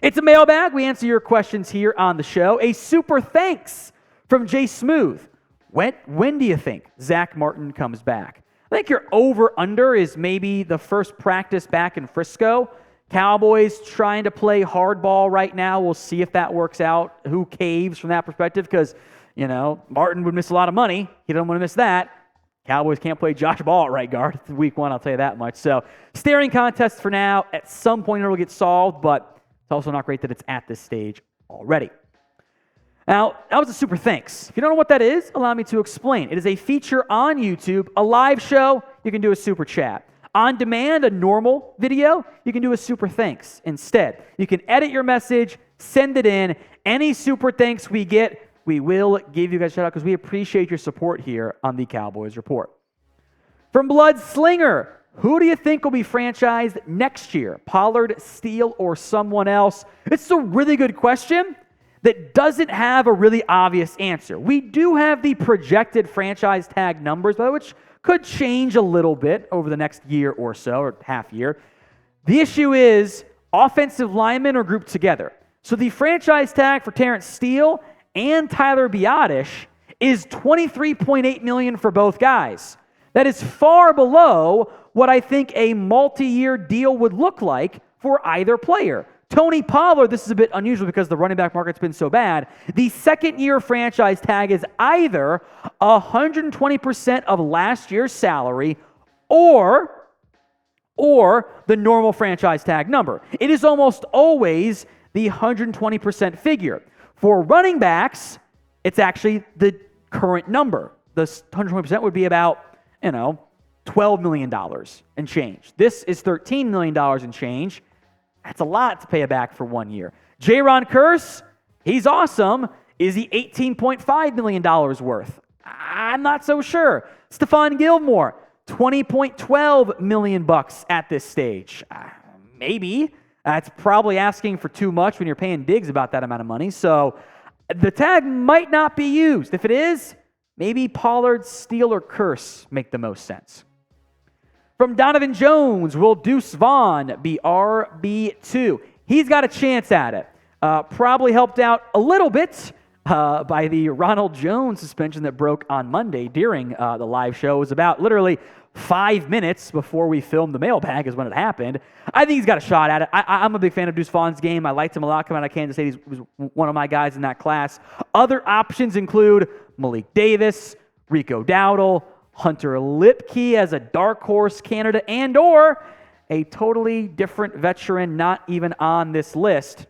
It's a mailbag. We answer your questions here on the show. A super thanks from Jay Smooth. When do you think Zack Martin comes back? I think your over-under is maybe the first practice back in Frisco. Cowboys trying to play hardball right now. We'll see if that works out. Who caves from that perspective? Because, Martin would miss a lot of money. He doesn't want to miss that. Cowboys can't play Josh Ball at right guard. It's week 1, I'll tell you that much. So, staring contest for now. At some point, it'll get solved, but it's also not great that it's at this stage already. Now, that was a super thanks. If you don't know what that is, allow me to explain. It is a feature on YouTube, a live show. You can do a super chat. On demand, a normal video, you can do a super thanks instead. You can edit your message, send it in. Any super thanks we get, we will give you guys a shout out because we appreciate your support here on the Cowboys Report. From Blood Slinger, who do you think will be franchised next year? Pollard, Steele, or someone else? It's a really good question that doesn't have a really obvious answer. We do have the projected franchise tag numbers, which could change a little bit over the next year or so, or half year. The issue is offensive linemen are grouped together. So the franchise tag for Terence Steele and Tyler Biadasz is $23.8 million for both guys. That is far below what I think a multi-year deal would look like for either player. Tony Pollard, this is a bit unusual because the running back market's been so bad. The second-year franchise tag is either 120% of last year's salary or the normal franchise tag number. It is almost always the 120% figure. For running backs, it's actually the current number. The 120% would be about, $12 million and change. This is $13 million and change. That's a lot to pay back for 1 year. Jayron Kearse, he's awesome. Is he $18.5 million worth? I'm not so sure. Stephon Gilmore, $20.12 million at this stage. Maybe. That's probably asking for too much when you're paying Diggs about that amount of money. So the tag might not be used. If it is, maybe Pollard, Steele, or Kearse make the most sense. From Donovan Jones, will Deuce Vaughn be RB2? He's got a chance at it. Probably helped out a little bit by the Ronald Jones suspension that broke on Monday during the live show. It was about literally 5 minutes before we filmed the mailbag is when it happened. I think he's got a shot at it. I'm a big fan of Deuce Vaughn's game. I liked him a lot coming out of Kansas City. He was one of my guys in that class. Other options include Malik Davis, Rico Dowdle, Hunter Lipke as a dark horse candidate, and or a totally different veteran not even on this list,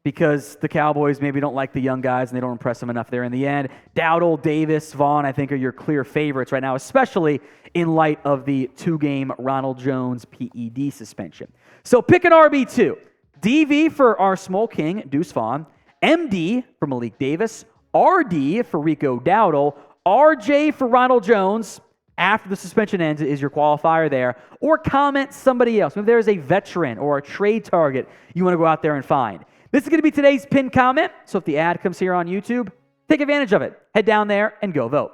because the Cowboys maybe don't like the young guys and they don't impress them enough there in the end. Dowdle, Davis, Vaughn, I think are your clear favorites right now, especially in light of the 2-game Ronald Jones PED suspension. So pick an RB2. DV for our small king, Deuce Vaughn. MD for Malik Davis. RD for Rico Dowdle. RJ for Ronald Jones, after the suspension ends, is your qualifier there. Or comment somebody else. Maybe there is a veteran or a trade target you want to go out there and find. This is going to be today's pinned comment, so if the ad comes here on YouTube, take advantage of it. Head down there and go vote.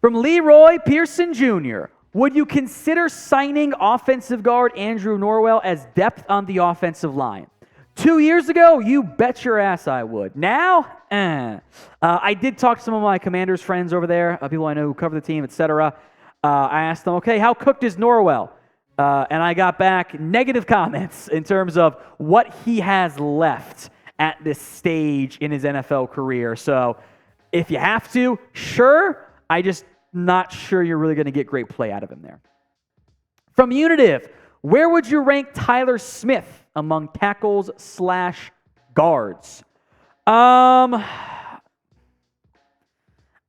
From Leroy Pearson Jr., would you consider signing offensive guard Andrew Norwell as depth on the offensive line? 2 years ago, you bet your ass I would. Now, I did talk to some of my Commanders friends over there, people I know who cover the team, etc. I asked them, okay, how cooked is Norwell? And I got back negative comments in terms of what he has left at this stage in his NFL career. So if you have to, sure. I just not sure you're really going to get great play out of him there. From Unitive, where would you rank Tyler Smith among tackles/guards? I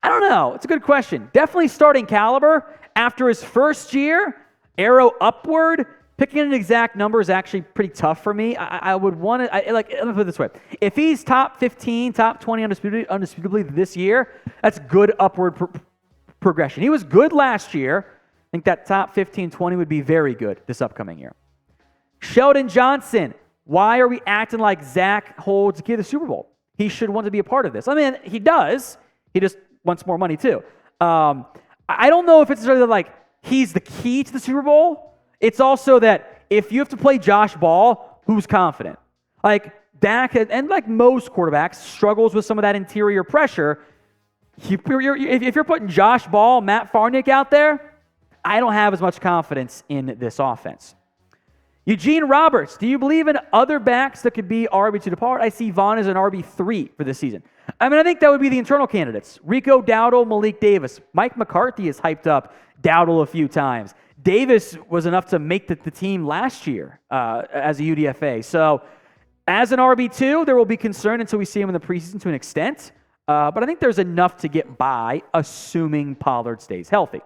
don't know. It's a good question. Definitely starting caliber. After his first year, arrow upward. Picking an exact number is actually pretty tough for me. I would want to, let me put it this way. If he's top 15, top 20 undisputably this year, that's good upward progression. He was good last year. I think that top 15, 20 would be very good this upcoming year. Sheldon Johnson, why are we acting like Zach holds the key to the Super Bowl? He should want to be a part of this. I mean, he does. He just wants more money too. I don't know if it's really like he's the key to the Super Bowl. It's also that if you have to play Josh Ball, who's confident. Like Dak, and like most quarterbacks, struggles with some of that interior pressure. If you're putting Josh Ball, Matt Farniok out there, I don't have as much confidence in this offense. Eugene Roberts, do you believe in other backs that could be RB2 to Pollard? I see Vaughn as an RB3 for this season. I mean, I think that would be the internal candidates. Rico Dowdle, Malik Davis. Mike McCarthy has hyped up Dowdle a few times. Davis was enough to make the team last year as a UDFA. So as an RB2, there will be concern until we see him in the preseason to an extent. But I think there's enough to get by, assuming Pollard stays healthy.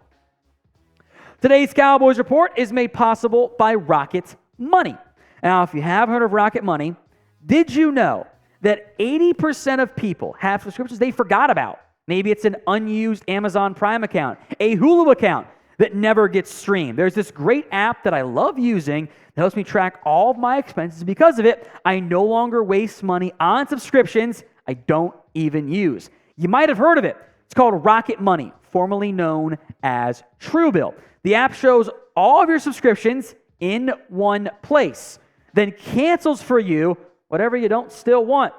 Today's Cowboys Report is made possible by Rocket Money. Now, if you have heard of Rocket Money, did you know that 80% of people have subscriptions they forgot about? Maybe it's an unused Amazon Prime account, a Hulu account that never gets streamed. There's this great app that I love using that helps me track all of my expenses. Because of it, I no longer waste money on subscriptions I don't even use. You might have heard of it. It's called Rocket Money, formerly known as Truebill. The app shows all of your subscriptions in one place, then cancels for you whatever you don't still want.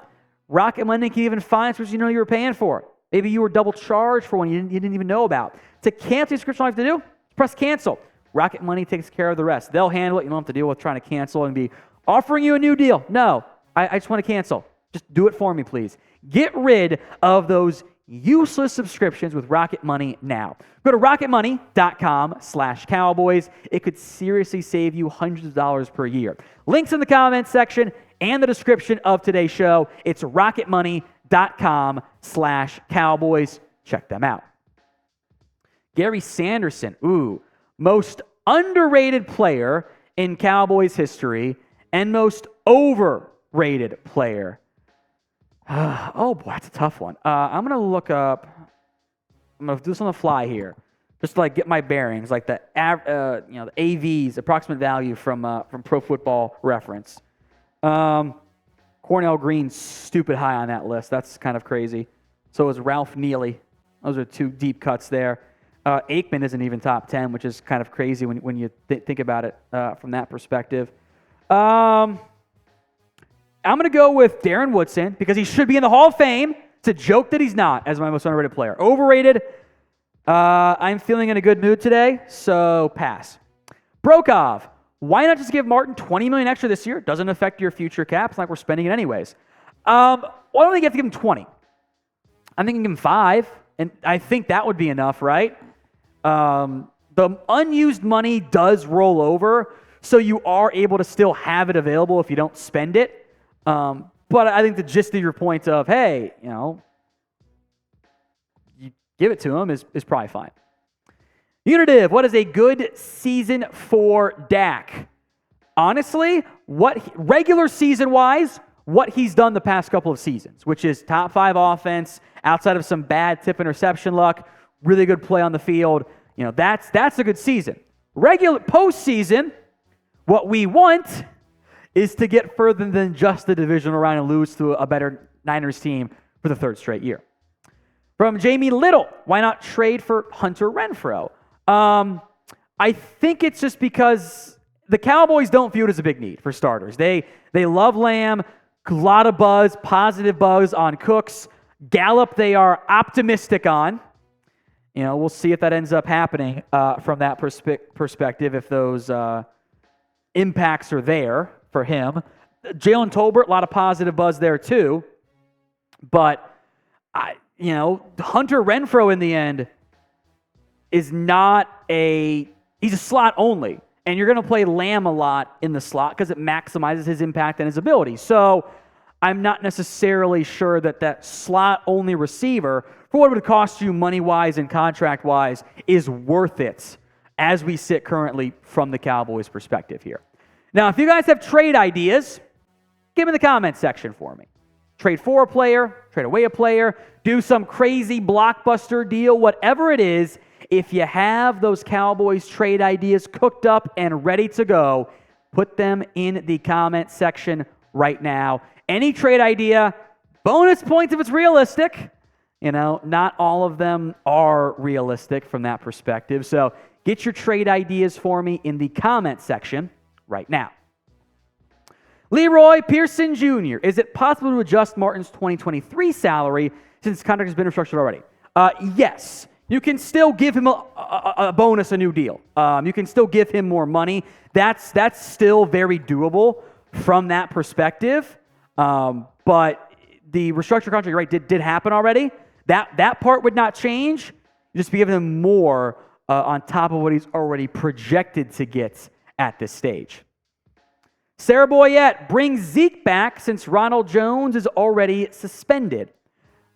Rocket Money can even find what you know you were paying for. Maybe you were double charged for one you didn't even know about. To cancel your subscription, all you have to do is press cancel. Rocket Money takes care of the rest. They'll handle it. You don't have to deal with trying to cancel and be offering you a new deal. No, I just want to cancel. Just do it for me, please. Get rid of those useless subscriptions with Rocket Money now. Go to rocketmoney.com/Cowboys. It could seriously save you hundreds of dollars per year. Links in the comments section and the description of today's show. It's rocketmoney.com/Cowboys. Check them out. Gary Sanderson, most underrated player in Cowboys history and most overrated player. Oh boy, that's a tough one. I'm gonna look up. I'm gonna do this on the fly here, just to like get my bearings, like the the AV's approximate value from Pro Football Reference. Cornell Green's stupid high on that list. That's kind of crazy. So is Ralph Neely. Those are two deep cuts there. Aikman isn't even top 10, which is kind of crazy when you think about it from that perspective. I'm going to go with Darren Woodson because he should be in the Hall of Fame. It's a joke that he's not as my most underrated player. Overrated. I'm feeling in a good mood today, so pass. Brokov. Why not just give Martin $20 million extra this year? Doesn't affect your future cap. It's like we're spending it anyways. Why don't they get to give him 20? I'm thinking give him 5, and I think that would be enough, right? The unused money does roll over, so you are able to still have it available if you don't spend it. But I think the gist of your point of, hey, you give it to him is probably fine. Unitive, what is a good season for Dak? Honestly, regular season-wise, what he's done the past couple of seasons, which is top 5 offense, outside of some bad tip interception luck, really good play on the field. That's a good season. Regular postseason, what we want is to get further than just the divisional round and lose to a better Niners team for the 3rd straight year. From Jamie Little, why not trade for Hunter Renfrow? I think it's just because the Cowboys don't view it as a big need for starters. They love Lamb, a lot of buzz, positive buzz on Cooks. Gallup, they are optimistic on. We'll see if that ends up happening from that perspective, if those impacts are there for him. Jalen Tolbert, a lot of positive buzz there too. But, Hunter Renfrow in the end is he's a slot only. And you're going to play Lamb a lot in the slot because it maximizes his impact and his ability. So I'm not necessarily sure that slot-only receiver, for what it would cost you money-wise and contract-wise, is worth it as we sit currently from the Cowboys' perspective here. Now, if you guys have trade ideas, give me the comment section for me. Trade for a player, trade away a player, do some crazy blockbuster deal, whatever it is. If you have those Cowboys trade ideas cooked up and ready to go, put them in the comment section right now. Any trade idea, bonus points if it's realistic. Not all of them are realistic from that perspective. So get your trade ideas for me in the comment section right now. Leroy Pearson Jr., is it possible to adjust Martin's 2023 salary since his contract has been restructured already? Yes. You can still give him a bonus, a new deal. You can still give him more money. That's still very doable from that perspective. But the restructured contract, right, did happen already. That part would not change. You just be giving him more on top of what he's already projected to get at this stage. Sarah Boyette brings Zeke back since Ronald Jones is already suspended.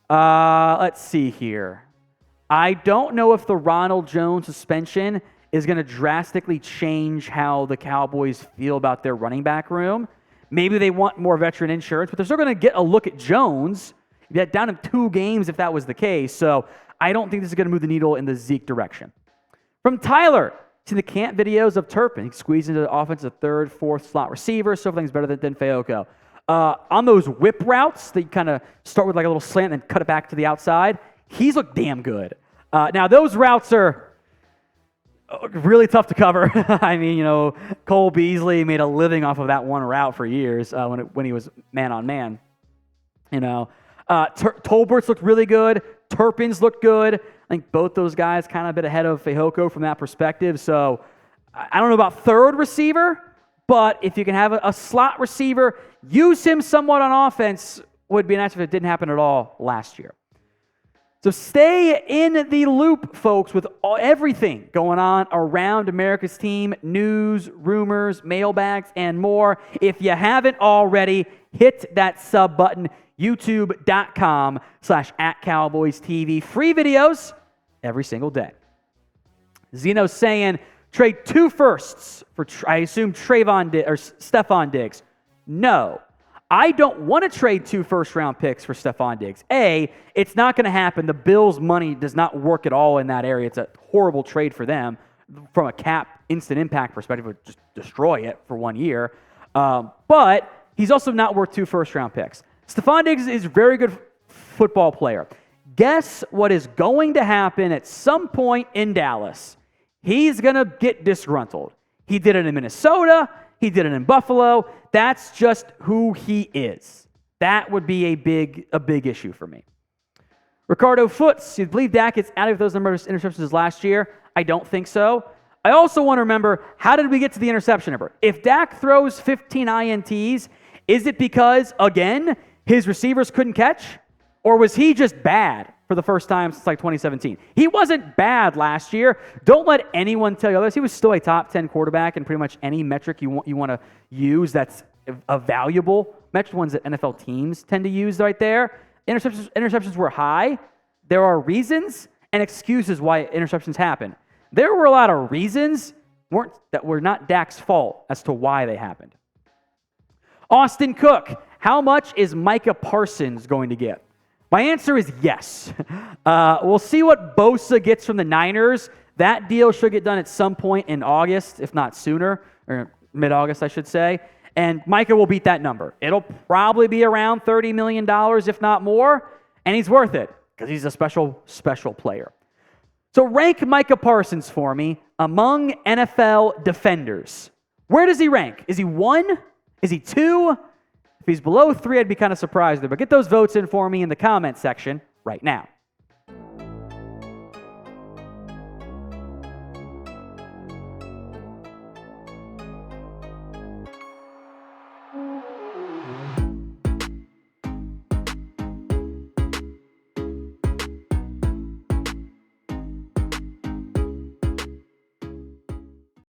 Let's see here. I don't know if the Ronald Jones suspension is going to drastically change how the Cowboys feel about their running back room. Maybe they want more veteran insurance, but they're still going to get a look at Jones. Get down in 2 games if that was the case. So I don't think this is going to move the needle in the Zeke direction. From Tyler, see the camp videos of Turpin. He squeezed into the offense a 3rd, 4th slot receiver. So everything's better than Fehoko. On those whip routes, that you kind of start with like a little slant and then cut it back to the outside, he's looked damn good. Now, those routes are really tough to cover. I mean, Cole Beasley made a living off of that one route for years when he was man-on-man. Tolbert's looked really good. Turpin's looked good. I think both those guys kind of a bit ahead of Fehoko from that perspective. So I don't know about 3rd receiver, but if you can have a slot receiver, use him somewhat on offense, would be nice if it didn't happen at all last year. So stay in the loop, folks, with everything going on around America's team, news, rumors, mailbags, and more. If you haven't already, hit that sub button, youtube.com/@CowboysTV. Free videos every single day. Zeno's saying, trade 2 firsts for, I assume, Stephon Diggs. No. I don't want to trade 2 first-round picks for Stephon Diggs. A, it's not going to happen. The Bills' money does not work at all in that area. It's a horrible trade for them. From a cap instant impact perspective, it would just destroy it for 1 year. But he's also not worth 2 first-round picks. Stephon Diggs is a very good football player. Guess what is going to happen at some point in Dallas? He's going to get disgruntled. He did it in Minnesota. He did it in Buffalo. That's just who he is. That would be a big issue for me. Ricardo Foots, you believe Dak gets out of those numbers of interceptions last year? I don't think so. I also want to remember, how did we get to the interception number? If Dak throws 15 INTs, is it because, again, his receivers couldn't catch? Or was he just bad for the first time since like 2017? He wasn't bad last year. Don't let anyone tell you otherwise. He was still a top 10 quarterback in pretty much any metric you want to use a valuable metric, ones that NFL teams tend to use right there. Interceptions were high. There are reasons and excuses why interceptions happen. There were a lot of reasons that were not Dak's fault as to why they happened. Austin Cook, how much is Micah Parsons going to get? My answer is yes. We'll see what Bosa gets from the Niners. That deal should get done at some point in August, if not sooner, or mid-August, I should say. And Micah will beat that number. It'll probably be around $30 million, if not more, and he's worth it because he's a special, special player. So rank Micah Parsons for me among NFL defenders. Where does he rank? Is he 1? Is he 2? If he's below 3, I'd be kind of surprised there. But get those votes in for me in the comment section right now.